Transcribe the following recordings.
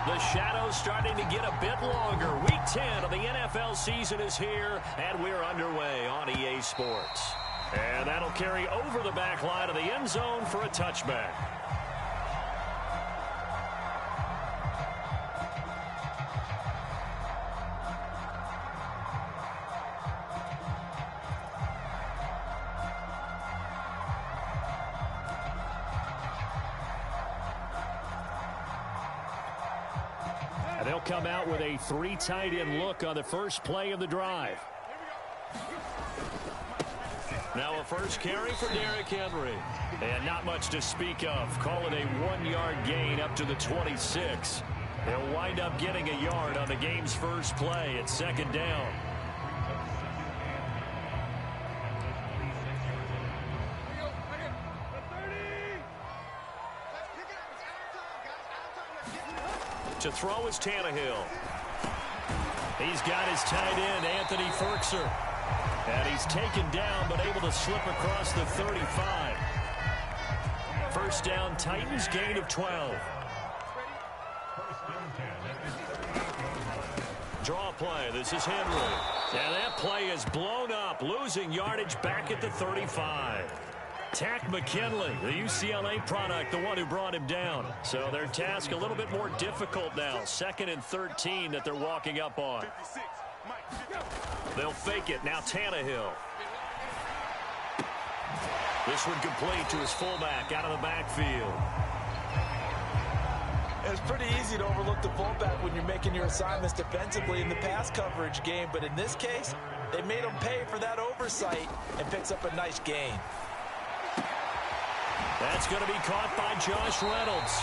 The shadow's starting to get a bit longer. Week 10 of the NFL season is here, and we're underway on EA Sports. And that'll carry over the back line of the end zone for a touchback. They'll come out with a 3 tight end look on the first play of the drive. Now a first carry for Derrick Henry. And not much to speak of. Call it a 1-yard gain up to the 26. They'll wind up getting a yard on the game's first play at second down. To throw is Tannehill. He's got his tight end, Anthony Firkser. And he's taken down, but able to slip across the 35. First down, Titans, gain of 12. Draw play, this is Henry. And that play is blown up, losing yardage back at the 35. Takk McKinley, the UCLA product, the one who brought him down. So their task a little bit more difficult now. 2nd and 13 that they're walking up on. They'll fake it. Now Tannehill. This one complete to his fullback out of the backfield. It's pretty easy to overlook the fullback when you're making your assignments defensively in the pass coverage game. But in this case, they made him pay for that oversight and picks up a nice gain. That's going to be caught by Josh Reynolds.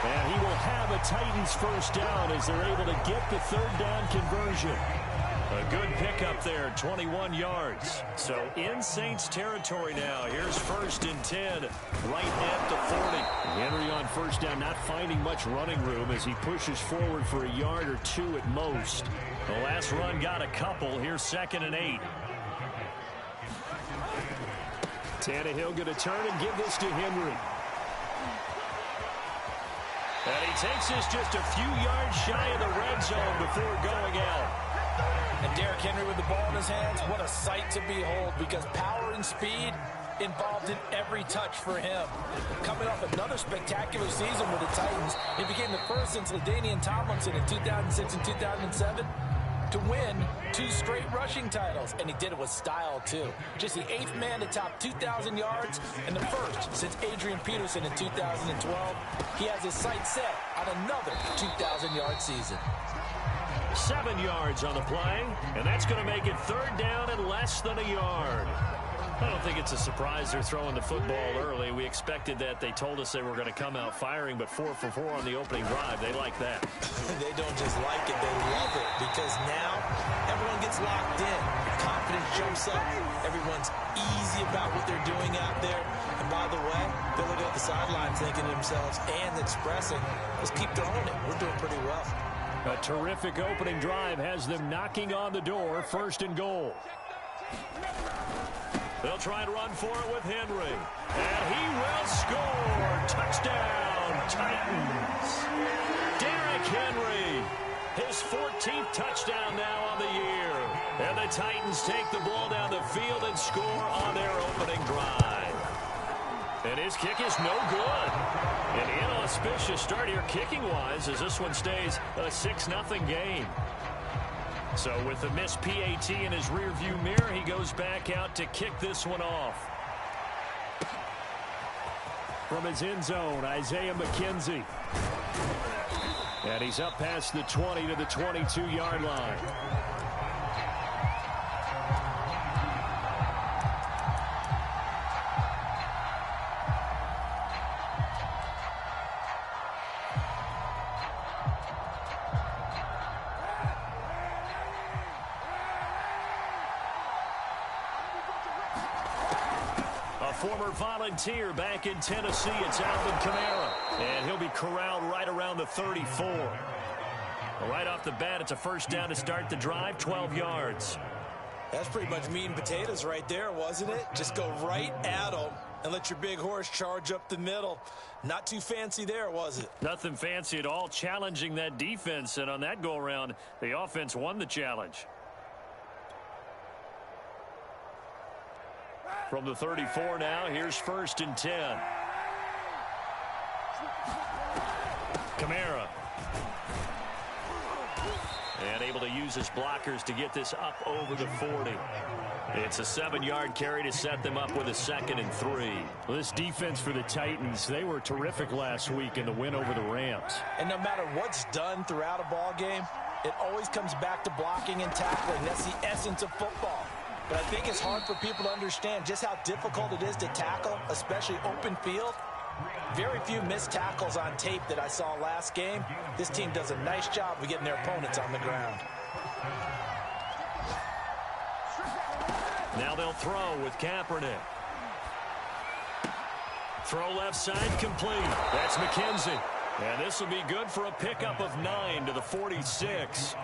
And he will have a Titans first down as they're able to get the third down conversion. A good pickup there, 21 yards. So in Saints territory now. Here's 1st and 10, right at the 40. Henry on first down, not finding much running room as he pushes forward for a yard or 2 at most. The last run got a couple. Here's 2nd and 8. Tannehill going to turn and give this to Henry. And he takes this just a few yards shy of the red zone before going out. And Derrick Henry with the ball in his hands, what a sight to behold, because power and speed involved in every touch for him. Coming off another spectacular season with the Titans, he became the first since LaDainian Tomlinson in 2006 and 2007 to win 2 straight rushing titles, and he did it with style too. Just the 8th man to top 2,000 yards and the first since Adrian Peterson in 2012. He has his sights set on another 2,000-yard season. 7 yards on the play, and that's going to make it 3rd down and less than a yard. I don't think it's a surprise they're throwing the football early. We expected that. They told us they were going to come out firing, but 4 for 4 on the opening drive. They like that. They don't just like it, they love it, because now everyone gets locked in. Confidence jumps up. Everyone's easy about what they're doing out there. And by the way, they're looking at the sidelines thinking to themselves and expressing, let's keep throwing it. We're doing pretty well. A terrific opening drive has them knocking on the door, 1st and goal. They'll try and run for it with Henry. And he will score. Touchdown, Titans. Derrick Henry, his 14th touchdown now on the year. And the Titans take the ball down the field and score on their opening drive. And his kick is no good. An inauspicious start here kicking-wise as this one stays a 6-0 game. So with the missed PAT in his rearview mirror, he goes back out to kick this one off. From his end zone, Isaiah McKenzie. And he's up past the 20 to the 22-yard line. Former Volunteer back in Tennessee, it's Alvin Kamara. And he'll be corralled right around the 34. Right off the bat, it's a first down to start the drive, 12 yards. That's pretty much meat and potatoes right there, wasn't it? Just go right at them and let your big horse charge up the middle. Not too fancy there, was it? Nothing fancy at all, challenging that defense, and on that go-around, the offense won the challenge. From the 34 now, here's 1st and 10. Kamara. And able to use his blockers to get this up over the 40. It's a 7-yard carry to set them up with a 2nd and 3. Well, this defense for the Titans, they were terrific last week in the win over the Rams. And no matter what's done throughout a ball game, it always comes back to blocking and tackling. That's the essence of football. But I think it's hard for people to understand just how difficult it is to tackle, especially open field. Very few missed tackles on tape that I saw last game. This team does a nice job of getting their opponents on the ground. Now they'll throw with Kaepernick. Throw left side complete. That's McKenzie. And this will be good for a pickup of 9 to the 46.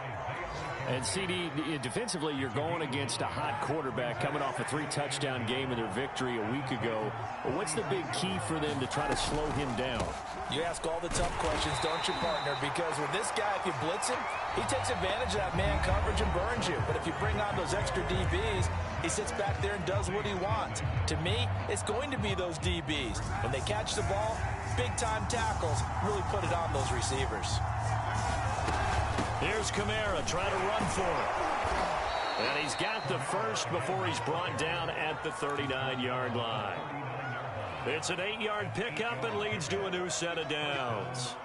And CD, defensively, you're going against a hot quarterback coming off a 3-touchdown game in their victory a week ago. But what's the big key for them to try to slow him down? You ask all the tough questions, don't you, partner? Because with this guy, if you blitz him, he takes advantage of that man coverage and burns you. But if you bring on those extra DBs, he sits back there and does what he wants. To me, it's going to be those DBs. When they catch the ball, big-time tackles really put it on those receivers. Here's Kamara trying to run for it. And he's got the first before he's brought down at the 39-yard line. It's an 8-yard pickup and leads to a new set of downs.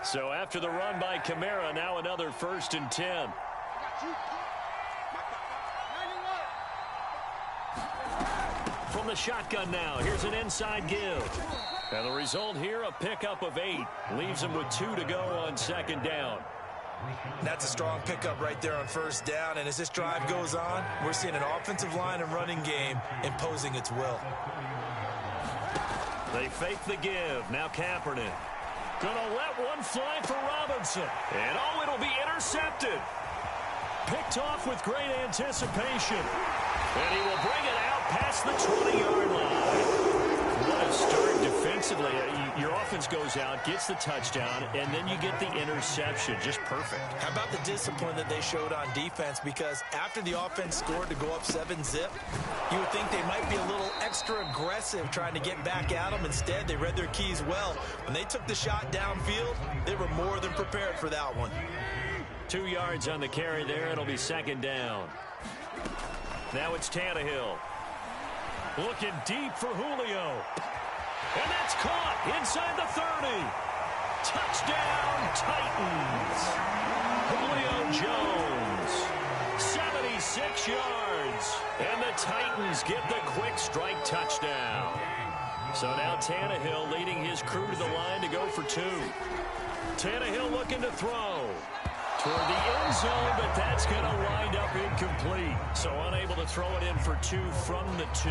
So after the run by Kamara, now another 1st and 10. From the shotgun now, here's an inside give. And the result here, a pickup of 8. Leaves him with 2 to go on 2nd down. That's a strong pickup right there on 1st down. And as this drive goes on, we're seeing an offensive line and running game imposing its will. They fake the give. Now Kaepernick. Gonna let one fly for Robinson. And oh, it'll be intercepted. Picked off with great anticipation. And he will bring it out past the 20-yard line. What a start defensively. Your offense goes out, gets the touchdown, and then you get the interception. Just perfect. How about the discipline that they showed on defense? Because after the offense scored to go up 7-zip, you would think they might be a little extra aggressive trying to get back at them. Instead, they read their keys well. When they took the shot downfield, they were more than prepared for that one. 2 yards on the carry there. It'll be 2nd down. Now it's Tannehill. Looking deep for Julio. And that's caught inside the 30. Touchdown, Titans. Julio Jones. 76 yards. And the Titans get the quick strike touchdown. So now Tannehill leading his crew to the line to go for 2. Tannehill looking to throw. Toward the end zone, but that's going to wind up incomplete. So unable to throw it in for 2 from the 2.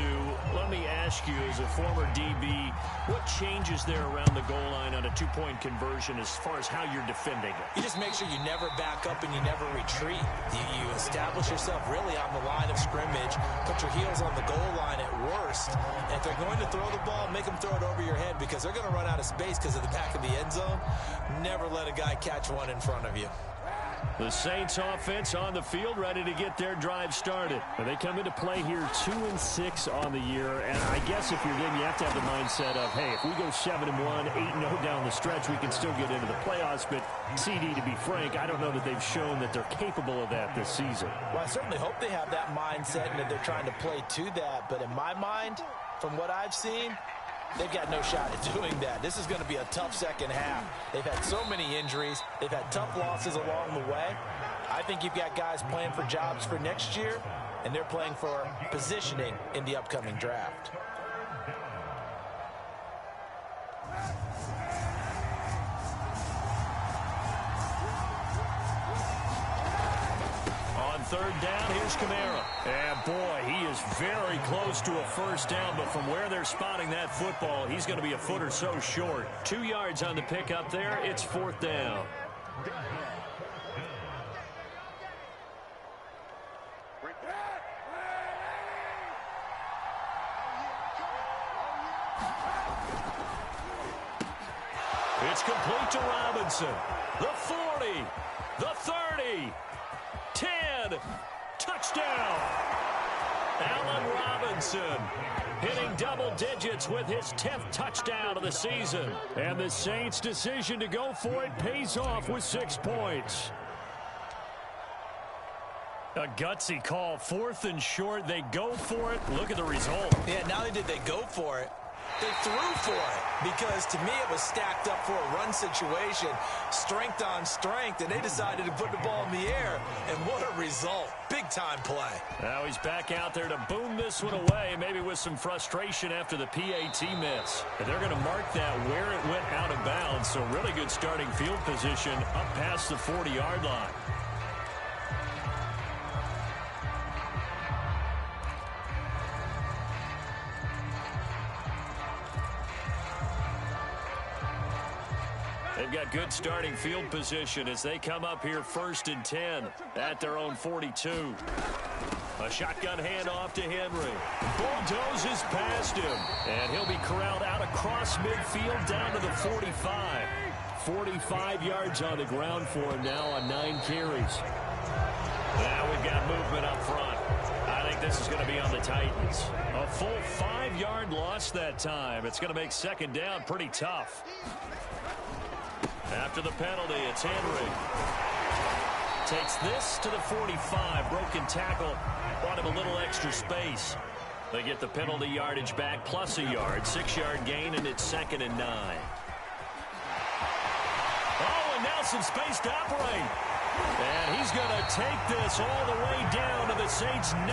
Let me ask you, as a former DB, what changes there around the goal line on a 2-point conversion as far as how you're defending it? You just make sure you never back up and you never retreat. You establish yourself really on the line of scrimmage, put your heels on the goal line at worst. And if they're going to throw the ball, make them throw it over your head because they're going to run out of space because of the back of the end zone. Never let a guy catch one in front of you. The Saints offense on the field, ready to get their drive started. They come into play here 2-6 on the year, and I guess if you're them, you have to have the mindset of, hey, if we go 7-1, 8-0 down the stretch, we can still get into the playoffs. But CD, to be frank, I don't know that they've shown that they're capable of that this season. Well, I certainly hope they have that mindset and that they're trying to play to that. But in my mind, from what I've seen, they've got no shot at doing that. This is going to be a tough second half. They've had so many injuries. They've had tough losses along the way. I think you've got guys playing for jobs for next year, and they're playing for positioning in the upcoming draft. On third down. Here's Kamara. And, boy, he is very close to a first down, but from where they're spotting that football, he's going to be a foot or so short. 2 yards on the pickup there. It's fourth down. It's complete to Robinson. The 40, the 30, 10, touchdown. Allen Robinson hitting double digits with his 10th touchdown of the season. And the Saints' decision to go for it pays off with 6 points. A gutsy call, 4th and short. They go for it. Look at the result. Yeah, not only did they go for it, they threw for it, because to me it was stacked up for a run situation, strength on strength, and they decided to put the ball in the air, and what a result. Big-time play. Now he's back out there to boom this one away, maybe with some frustration after the PAT miss. And they're going to mark that where it went out of bounds, so really good starting field position up past the 40-yard line. They've got good starting field position as they come up here 1st and 10 at their own 42. A shotgun handoff to Henry. Bulldozes past him. And he'll be corralled out across midfield down to the 45. 45 yards on the ground for him now on 9 carries. Now we've got movement up front. I think this is going to be on the Titans. A full 5-yard loss that time. It's going to make second down pretty tough. After the penalty, it's Henry. Takes this to the 45. Broken tackle. Brought him a little extra space. They get the penalty yardage back plus a yard. 6-yard gain, and it's 2nd and 9. Oh, and now some space to operate. And he's going to take this all the way down to the Saints' 9.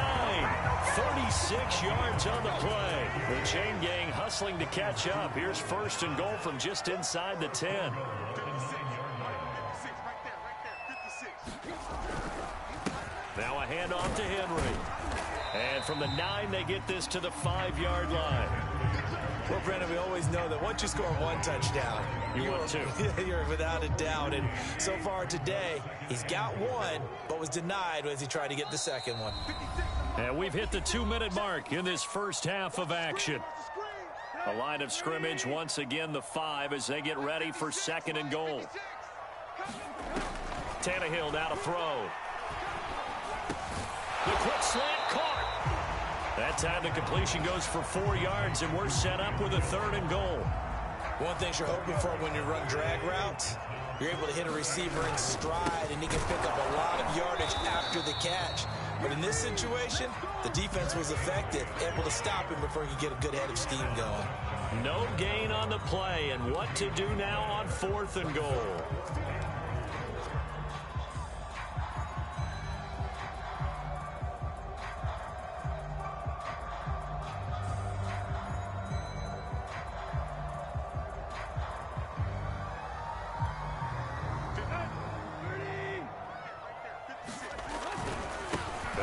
36 yards on the play. The chain gang hustling to catch up. Here's 1st and goal from just inside the 10. Now a handoff to Henry. And from the 9, they get this to the 5-yard line. Well, Brandon, we always know that once you score 1 touchdown, you're without a doubt. And so far today, he's got 1, but was denied as he tried to get the second one. And we've hit the 2-minute mark in this first half of action. A line of scrimmage, once again, the 5 as they get ready for 2nd and goal. Tannehill now to throw. The quick slant caught. That time the completion goes for 4 yards, and we're set up with a 3rd and goal. One thing you're hoping for when you run drag routes, you're able to hit a receiver in stride, and he can pick up a lot of yardage after the catch. But in this situation, the defense was effective, able to stop him before he could get a good head of steam going. No gain on the play, and what to do now on 4th and goal.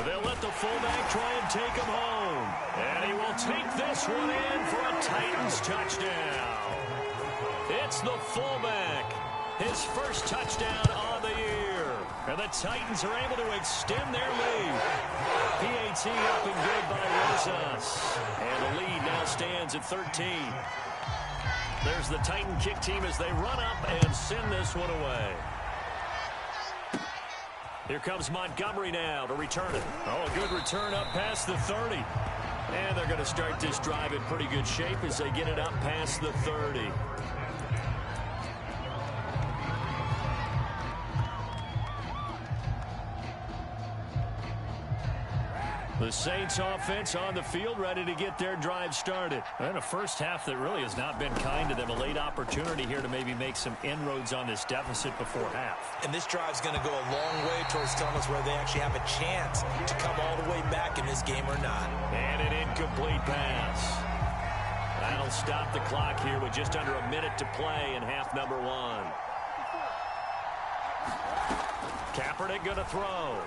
They'll let the fullback try and take him home. And he will take this one in for a Titans touchdown. It's the fullback. His first touchdown on the year. And the Titans are able to extend their lead. PAT up and good by Rosas. And the lead now stands at 13. There's the Titan kick team as they run up and send this one away. Here comes Montgomery now to return it. Oh, a good return up past the 30. And they're going to start this drive in pretty good shape as they get it up past the 30. The Saints offense on the field ready to get their drive started. And a first half that really has not been kind to them. A late opportunity here to maybe make some inroads on this deficit before half. And this drive's going to go a long way towards telling us whether they actually have a chance to come all the way back in this game or not. And an incomplete pass. That'll stop the clock here with just under a minute to play in half number 1. Kaepernick going to throw.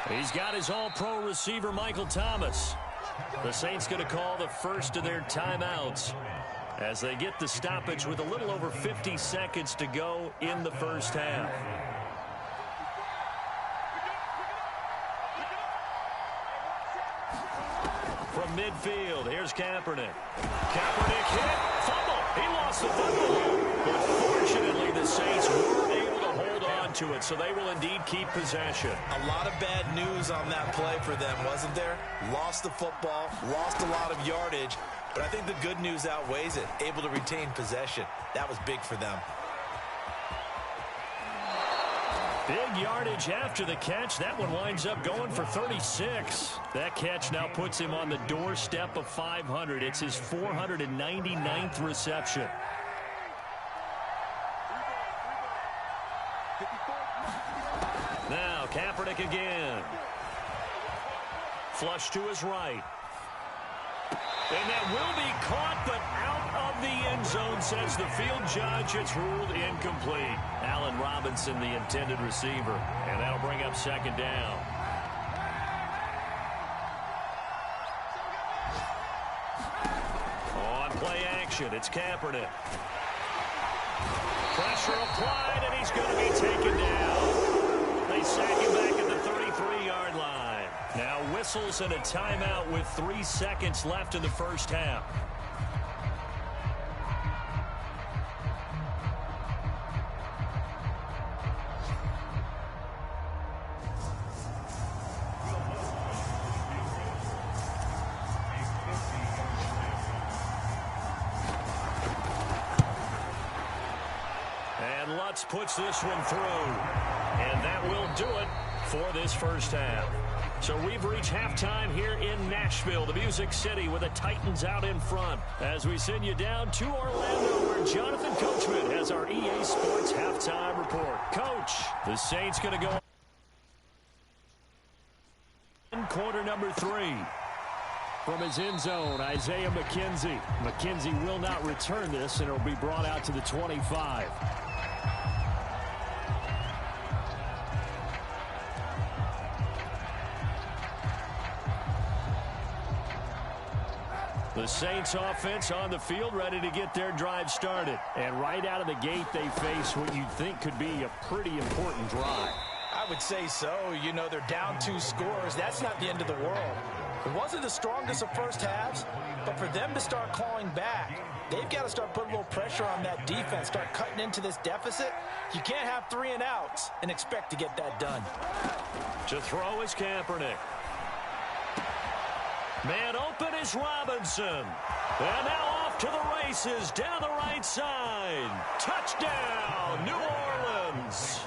He's got his all-pro receiver, Michael Thomas. The Saints going to call the first of their timeouts as they get the stoppage with a little over 50 seconds to go in the first half. From midfield, here's Kaepernick. Kaepernick hit, fumble. He lost the football. But fortunately, the Saints were able to hold on to it, so they will indeed keep possession. A lot of bad news on that play for them, wasn't there? Lost the football, lost a lot of yardage, but I think the good news outweighs it. Able to retain possession. That was big for them. Big yardage after the catch. That one winds up going for 36. That catch now puts him on the doorstep of 500. It's his 499th reception. Now Kaepernick again. Flush to his right. And that will be caught, but out of the end zone, says the field judge. It's ruled incomplete. Allen Robinson, the intended receiver. And that'll bring up second down. On play action, it's Kaepernick. Pressure applied, and he's going to be taken down. They sack him back at the 33-yard line. Now whistles and a timeout with 3 seconds left in the first half. And Lutz puts this one through. And that will do it for this first half. So we've reached halftime here in Nashville, the Music City, with the Titans out in front. As we send you down to Orlando, where Jonathan Coachman has our EA Sports halftime report. Coach, the Saints going to go in quarter number 3. From his end zone, Isaiah McKenzie. McKenzie will not return this, and it will be brought out to the 25. The Saints offense on the field, ready to get their drive started. And right out of the gate, they face what you'd think could be a pretty important drive. I would say so. You know, they're down 2 scores. That's not the end of the world. It wasn't the strongest of first halves, but for them to start clawing back, they've got to start putting a little pressure on that defense, start cutting into this deficit. You can't have 3 and outs and expect to get that done. To throw is Kaepernick. Man open is Robinson. And now off to the races down the right side. Touchdown, New Orleans.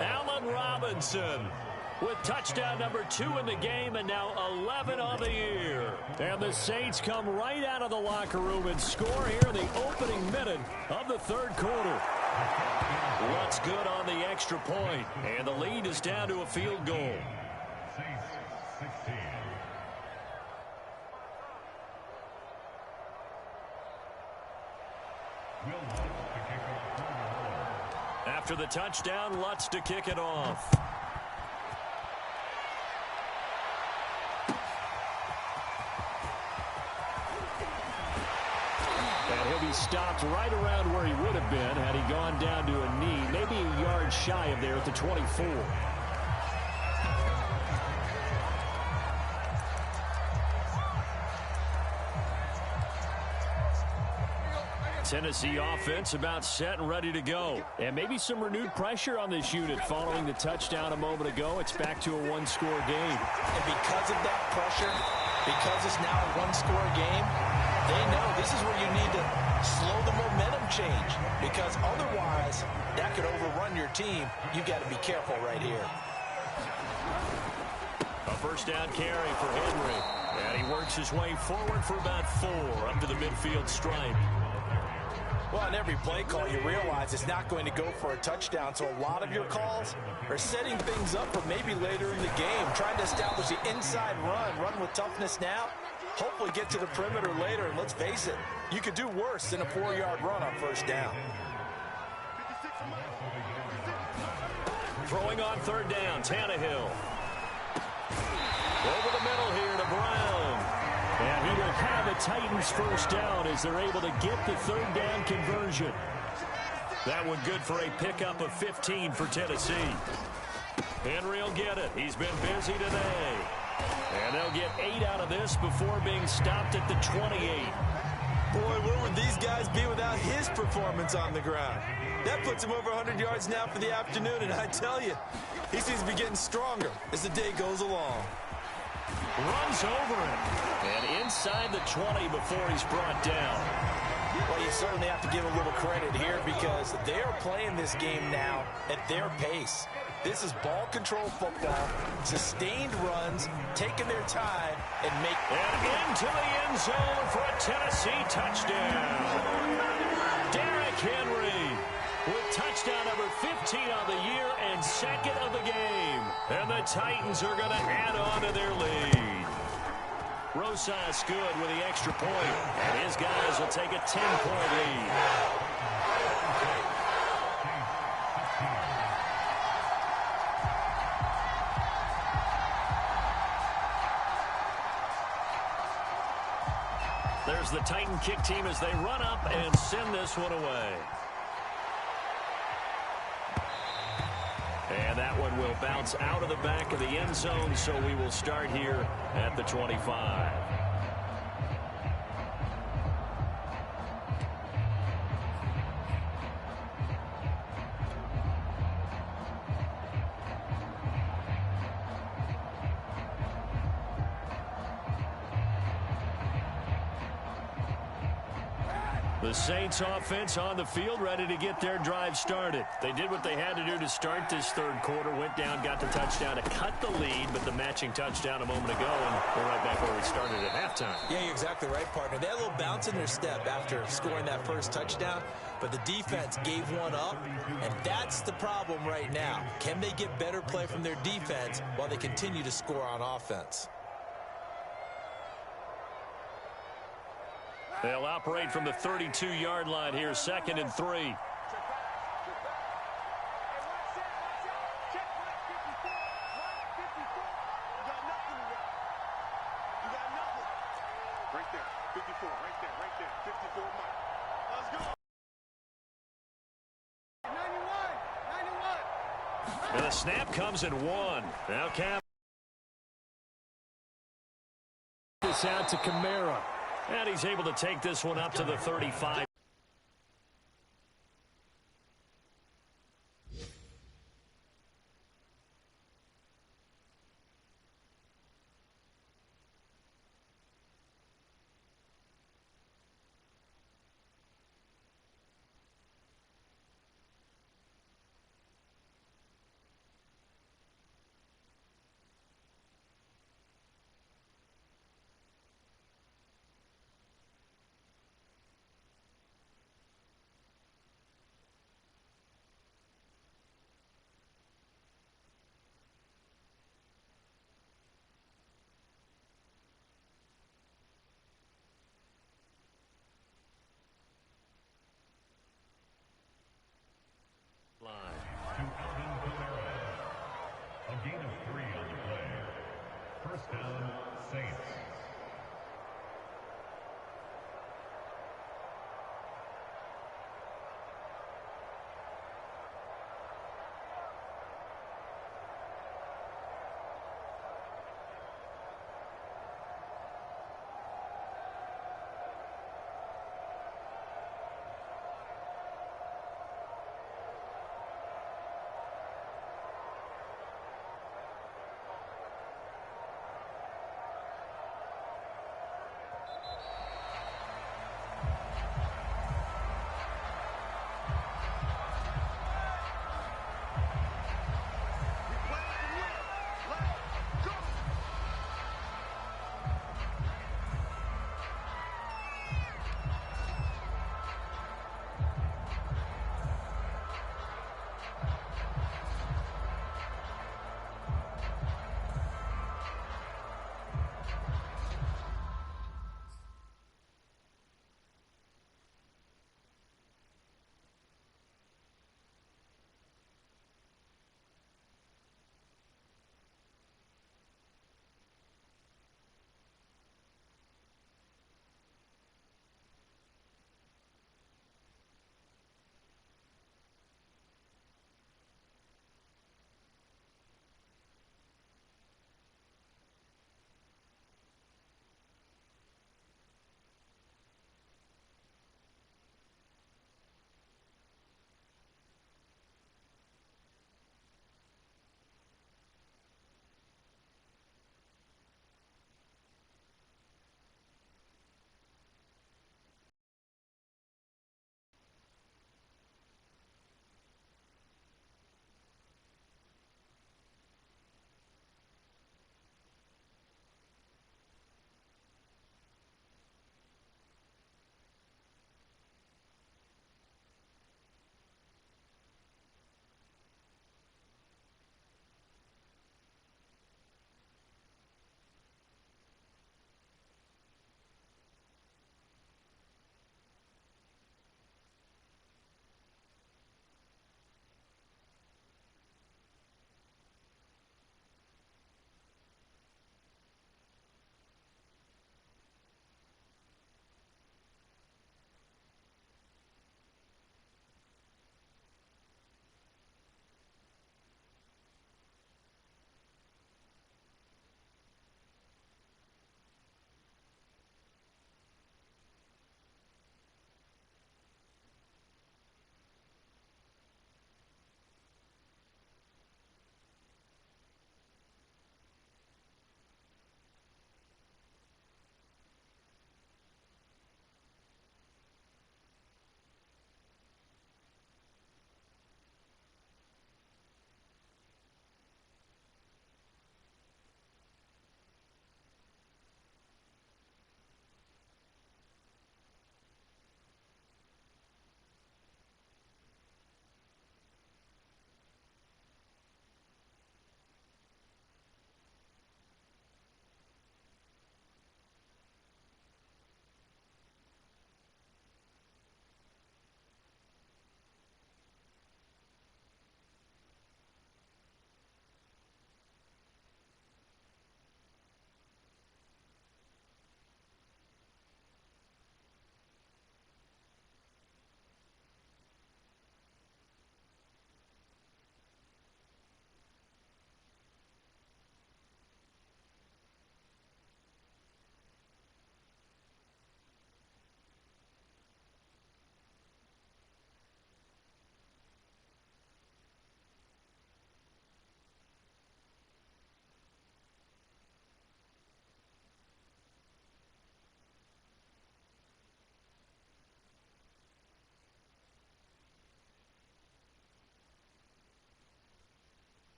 Allen Robinson with touchdown number 2 in the game, and now 11 on the year. And the Saints come right out of the locker room and score here in the opening minute of the third quarter. What's good on the extra point, and the lead is down to a field goal. After the touchdown, Lutz to kick it off. And he'll be stopped right around where he would have been had he gone down to a knee, maybe a yard shy of there at the 24. Tennessee offense about set and ready to go. And maybe some renewed pressure on this unit following the touchdown a moment ago. It's back to a one-score game. And because of that pressure, because it's now a one-score game, they know this is where you need to slow the momentum change. Because otherwise, that could overrun your team. You've got to be careful right here. A first down carry for Henry. And he works his way forward for about 4 up to the midfield stripe. Well, on every play call, you realize it's not going to go for a touchdown, so a lot of your calls are setting things up for maybe later in the game, trying to establish the inside run with toughness now, hopefully get to the perimeter later, and let's face it, you could do worse than a 4-yard run on first down. Throwing on third down, Tannehill. Over the middle here to Brown. And he will have a Titans first down as they're able to get the third down conversion. That one good for a pickup of 15 for Tennessee. Henry will get it. He's been busy today. And they'll get 8 out of this before being stopped at the 28. Boy, where would these guys be without his performance on the ground? That puts him over 100 yards now for the afternoon, and I tell you, he seems to be getting stronger as the day goes along. Runs over him. And inside the 20 before he's brought down. Well, you certainly have to give a little credit here because they are playing this game now at their pace. This is ball control football, sustained runs, taking their time, and into the end zone for a Tennessee touchdown. Derrick Henry with touchdown number 15 on the year and second of the game. And the Titans are going to add on to their lead. Rosas good with the extra point, and his guys will take a 10-point lead. There's the Titan kick team as they run up and send this one away. And that one will bounce out of the back of the end zone, so we will start here at the 25. The Saints offense on the field ready to get their drive started. They did what they had to do to start this third quarter, went down, got the touchdown to cut the lead, but the matching touchdown a moment ago, and we're right back where we started at halftime. Yeah, you're exactly right, partner. They had a little bounce in their step after scoring that first touchdown, but the defense gave one up, and that's the problem right now. Can they get better play from their defense while they continue to score on offense? They'll operate from the 32-yard line here, 2nd and 3. And the snap comes at 1. Now Cam. This out to Kamara. And he's able to take this one up to the 35.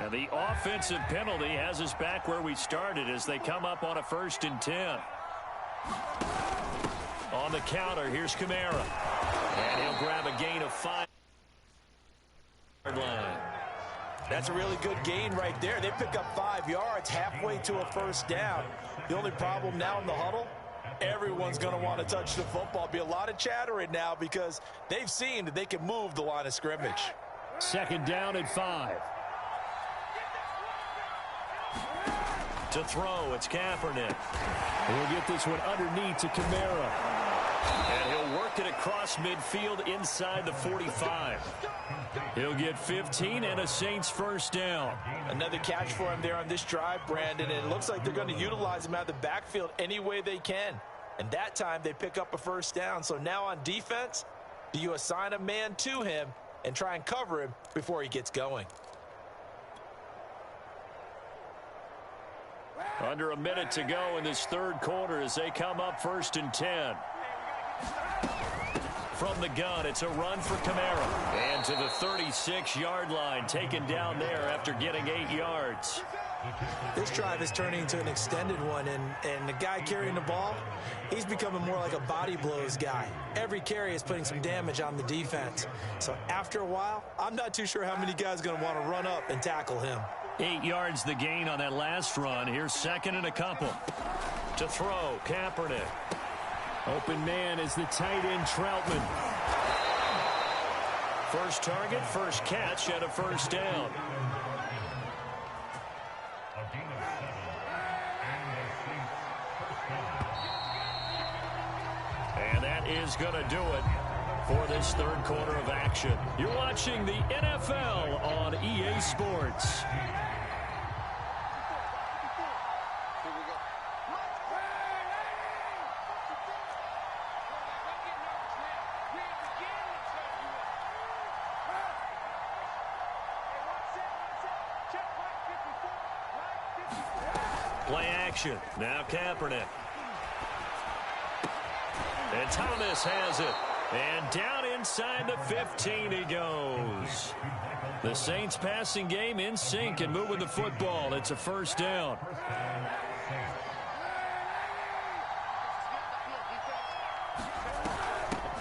And the offensive penalty has us back where we started as they come up on a 1st and 10. On the counter, here's Kamara. And he'll grab a gain of 5. Line. That's a really good gain right there. They pick up 5 yards halfway to a 1st down. The only problem now in the huddle, everyone's going to want to touch the football. Be a lot of chattering now because they've seen that they can move the line of scrimmage. 2nd down and 5. To throw, it's Kaepernick. We'll get this one underneath to Kamara. And he'll work it across midfield inside the 45. He'll get 15 and a Saints 1st down. Another catch for him there on this drive, Brandon. And it looks like they're going to utilize him out of the backfield any way they can. And that time they pick up a 1st down. So now on defense, do you assign a man to him and try and cover him before he gets going? Under a minute to go in this 3rd quarter as they come up 1st and 10. From the gun, it's a run for Kamara. And to the 36-yard line, taken down there after getting 8 yards. This drive is turning into an extended one, and the guy carrying the ball, he's becoming more like a body blows guy. Every carry is putting some damage on the defense. So after a while, I'm not too sure how many guys are going to want to run up and tackle him. 8 yards the gain on that last run. Here's 2nd and a couple. To throw, Kaepernick. Open man is the tight end, Troutman. First target, first catch at a 1st down. And that is going to do it for this 3rd quarter of action. You're watching the NFL on EA Sports. Play action. Now Kaepernick. And Thomas has it. And down inside the 15 he goes. The Saints passing game in sync and moving the football. It's a 1st down.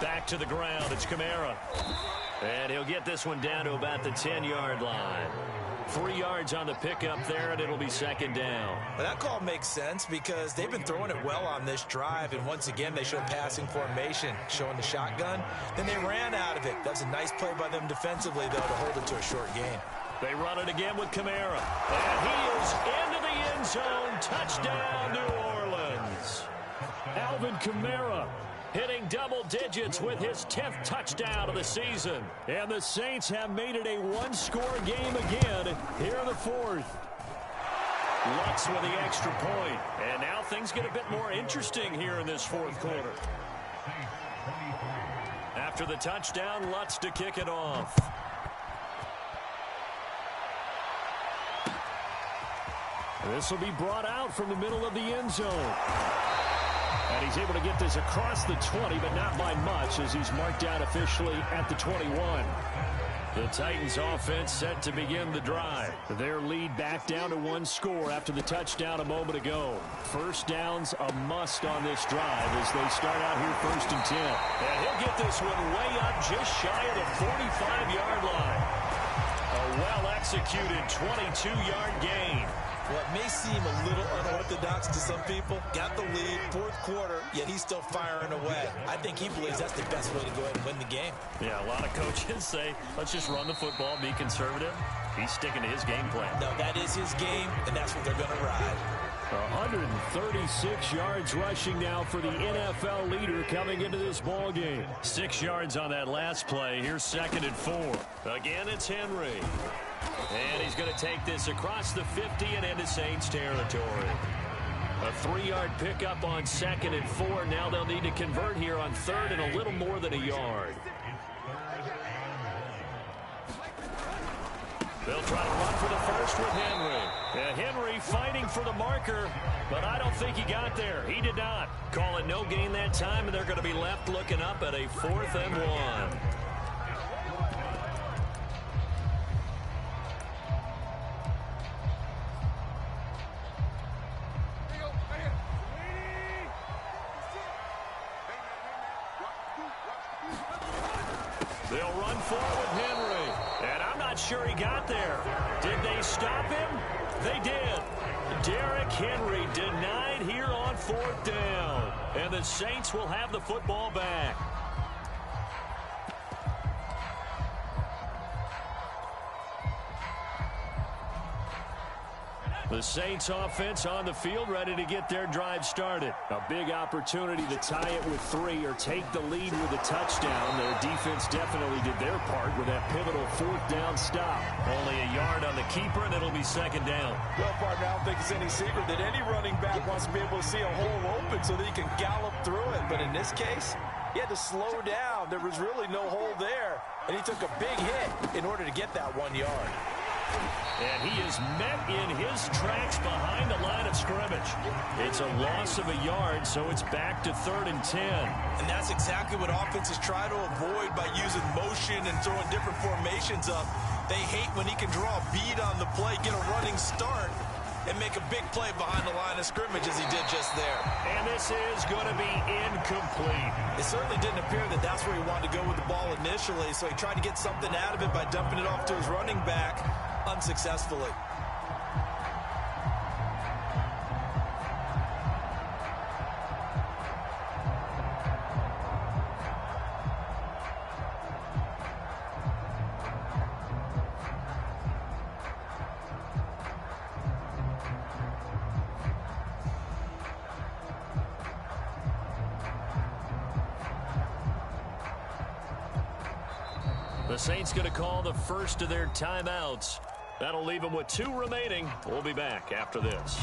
Back to the ground. It's Kamara. And he'll get this one down to about the 10-yard line. 3 yards on the pickup there, and it'll be 2nd down. Well, that call makes sense because they've been throwing it well on this drive, and once again they showed passing formation, showing the shotgun. Then they ran out of it. That's a nice play by them defensively, though, to hold it to a short gain. They run it again with Kamara. And he is into the end zone. Touchdown, New Orleans. Alvin Kamara hitting double digits with his 10th touchdown of the season. And the Saints have made it a 1-score game again here in the 4th. Lutz with the extra point. And now things get a bit more interesting here in this 4th quarter. After the touchdown, Lutz to kick it off. This will be brought out from the middle of the end zone. And he's able to get this across the 20, but not by much as he's marked out officially at the 21. The Titans offense set to begin the drive. Their lead back down to 1 score after the touchdown a moment ago. 1st down's a must on this drive as they start out here 1st and 10. And he'll get this one way up just shy of the 45-yard line. A well-executed 22-yard gain. What may seem a little unorthodox to some people, got the lead, 4th quarter, yet he's still firing away. I think he believes that's the best way to go ahead and win the game. Yeah, a lot of coaches say, let's just run the football, be conservative. He's sticking to his game plan. No, that is his game, and that's what they're going to ride. 136 yards rushing now for the NFL leader coming into this ball game. 6 yards on that last play. Here's 2nd and 4. Again, it's Henry. And he's going to take this across the 50 and into Saints territory. A 3-yard pickup on 2nd and 4. Now they'll need to convert here on 3rd and a little more than a yard. They'll try to run for the first with Henry. And Henry fighting for the marker, but I don't think he got there. He did not. Call it no gain that time, and they're going to be left looking up at a 4th and 1. They'll run for it with Henry. And I'm not sure he got there. Did they stop him? They did. Derrick Henry denied here on 4th down. And the Saints will have the football back. The Saints offense on the field, ready to get their drive started. A big opportunity to tie it with 3 or take the lead with a touchdown. Their defense definitely did their part with that pivotal 4th down stop. Only a yard on the keeper, and it'll be 2nd down. Well, partner, I don't think it's any secret that any running back wants to be able to see a hole open so that he can gallop through it. But in this case, he had to slow down. There was really no hole there, and he took a big hit in order to get that 1 yard. And he is met in his tracks behind the line of scrimmage. It's a loss of a yard, so it's back to 3rd and 10. And that's exactly what offenses try to avoid by using motion and throwing different formations up. They hate when he can draw a bead on the play, get a running start, and make a big play behind the line of scrimmage as he did just there. And this is going to be incomplete. It certainly didn't appear that that's where he wanted to go with the ball initially, so he tried to get something out of it by dumping it off to his running back unsuccessfully. The Saints going to call the first of their timeouts. That'll leave them with 2 remaining. We'll be back after this.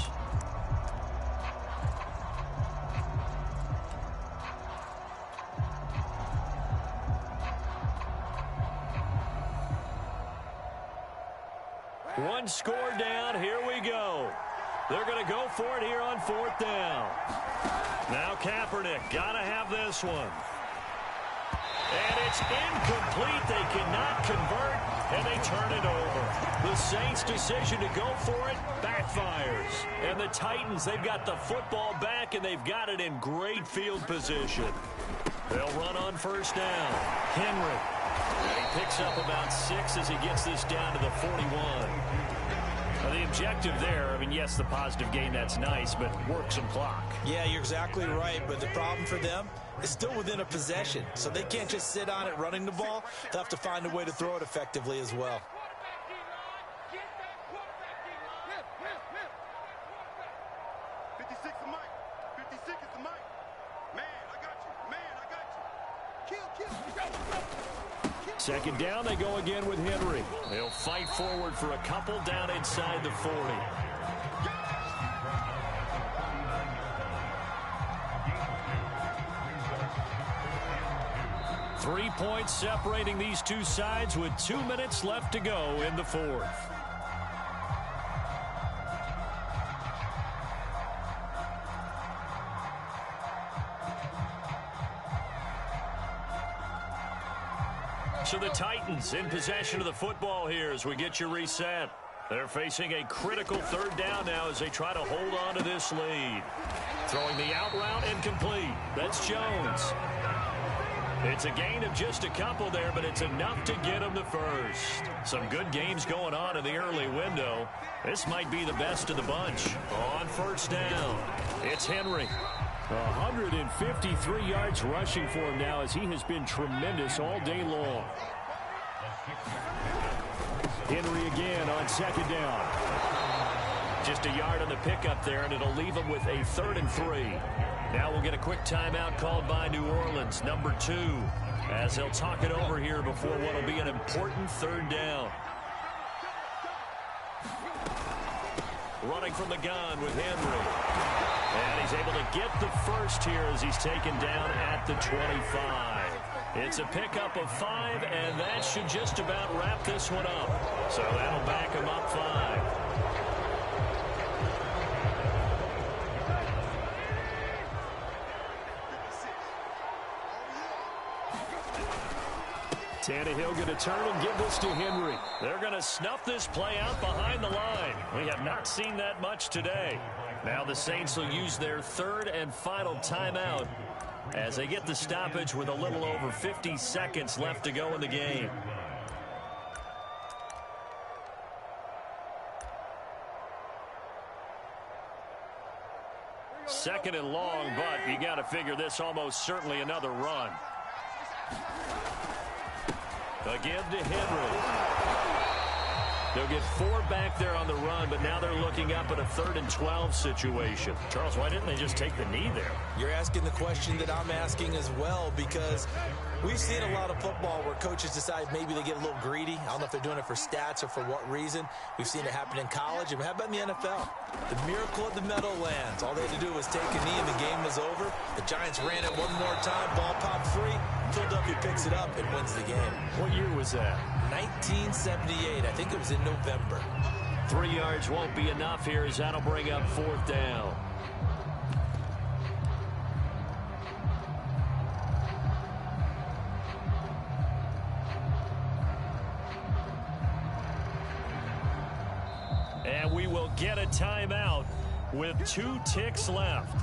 One score down. Here we go. They're going to go for it here on 4th down. Now Kaepernick got to have this one. And it's incomplete. They cannot convert, and they turn it over. The Saints' decision to go for it backfires. And the Titans, they've got the football back, and they've got it in great field position. They'll run on 1st down. Henry. And he picks up about 6 as he gets this down to the 41. Now, the objective there, I mean, yes, the positive gain, that's nice, but work some clock. Yeah, you're exactly right, but the problem for them is still within a possession, so they can't just sit on it running the ball. They'll have to find a way to throw it effectively as well. Second down, they go again with Henry. They'll fight forward for a couple down inside the 40. 3 points separating these two sides with 2 minutes left to go in the 4th. So the Titans in possession of the football here as we get you reset. They're facing a critical 3rd down now as they try to hold on to this lead. Throwing the out route incomplete. That's Jones. It's a gain of just a couple there, but it's enough to get them the first. Some good games going on in the early window. This might be the best of the bunch. On 1st down, it's Henry. 153 yards rushing for him now as he has been tremendous all day long. Henry again on 2nd down. Just a yard on the pickup there, and it'll leave him with a 3rd and 3. Now we'll get a quick timeout called by New Orleans, number 2, as they'll talk it over here before what will be an important 3rd down. Running from the gun with Henry. And he's able to get the first here as he's taken down at the 25. It's a pickup of 5, and that should just about wrap this one up. So that'll back him up 5. Tannehill going to turn and give this to Henry. They're going to snuff this play out behind the line. We have not seen that much today. Now the Saints will use their 3rd and final timeout as they get the stoppage with a little over 50 seconds left to go in the game. Second and long, but you got to figure this almost certainly another run. A give to Henry. They'll get 4 back there on the run, but now they're looking up at a 3rd and 12 situation. Charles, why didn't they just take the knee there? You're asking the question that I'm asking as well, because we've seen a lot of football where coaches decide maybe they get a little greedy. I don't know if they're doing it for stats or for what reason. We've seen it happen in college. And how about in the NFL? The miracle of the Meadowlands. All they had to do was take a knee and the game was over. The Giants ran it one more time. Ball popped free. Philadelphia picks it up and wins the game. What year was that? 1978. I think it was in November. 3 yards won't be enough here as that'll bring up 4th down. And we will get a timeout with 2 ticks left.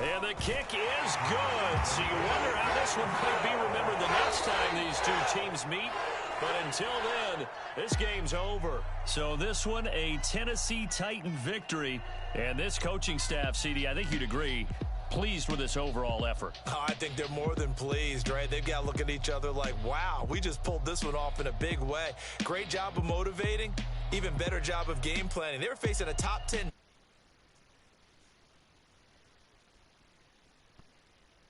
And the kick is good. So you wonder how this one might be remembered the next time these 2 teams meet. But until then, this game's over. So this one, a Tennessee Titan victory. And this coaching staff, CD, I think you'd agree, pleased with this overall effort. Oh, I think they're more than pleased, right? They've got to look at each other like, wow, we just pulled this one off in a big way. Great job of motivating. Even better job of game planning. They were facing a top 10